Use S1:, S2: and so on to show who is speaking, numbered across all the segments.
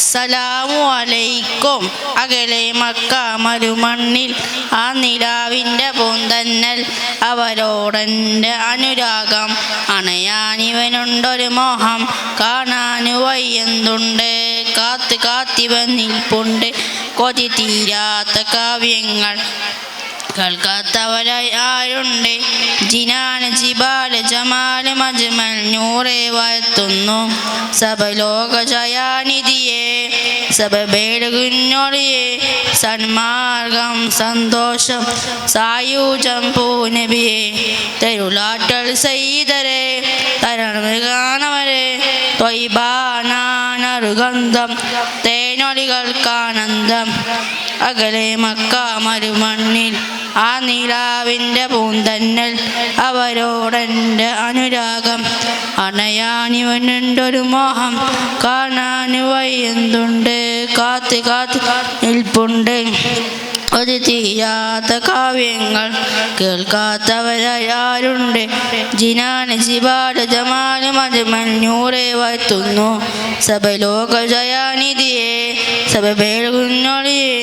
S1: അസ്സലാമു അലൈക്കും. അകലെ മക്ക മരുമണ്ണിൽ ആ നിലാവിൻ്റെ പൂന്തന്നൽ, അവരോടെൻ്റെ അനുരാഗം അണയാനിവനുണ്ടൊരു മോഹം, കാണാനു വയ്യെന്തുണ്ട്, കാത്ത് കാത്തിവൻ നിൽപ്പുണ്ട്. കൊതി തീരാത്ത കാവ്യങ്ങൾ കേൾക്കാത്തവരായി ആരുണ്ട്? ജിനാന് ജിബാല് ജമാല് മജ്മൽ നൂറെ വാഴ്ത്തുന്നു സബലോക ജയാനിധിയെ, സബബേടുകുന്നൊളിയെ, സന്മാർഗം സന്തോഷം സായൂജം പൂനബിയെ. തെരുളാറ്റൽ സയ്യിദരെ തരണവരെ, ത്വയ്ബാനാനറുഗന്ധം തേനൊലികൾക്കാനന്ദം. അകലെ മക്ക മരുമണ്ണിൽ ആ നിലാവിൻ്റെ പൂന്തന്നൽ, അവരോടെൻ്റെ അനുരാഗം അണയാനിവനുണ്ടൊരു മോഹം, കാണാന് വയ്യെന്തുണ്ട്, കാത്ത് കാത്ത് നിൽപ്പുണ്ട്. ഒരു തീരാത്ത കാവ്യങ്ങൾ കേൾക്കാത്തവരായി ആരുണ്ട്? ജിനാന് ജിബാല് ജമാല് മജ്മൽ നൂറെ വാഴ്ത്തുന്നു സബലോക ജയാനിധിയെ, സബബേടുകുന്നൊളിയെ,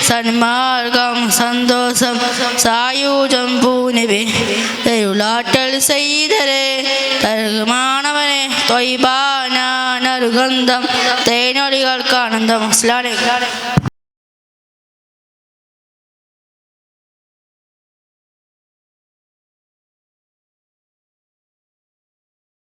S1: സന്മാർഗം സന്തോഷം സായൂജം പൂനബി. തെരുളാറ്റൽ സയ്യിദരെ തരുമാണവനെ, ത്വയ്ബാനാനറുഗന്ധം തേനൊലികൾക്കാനന്ദം. അസ്സലാമു അലൈക്കും.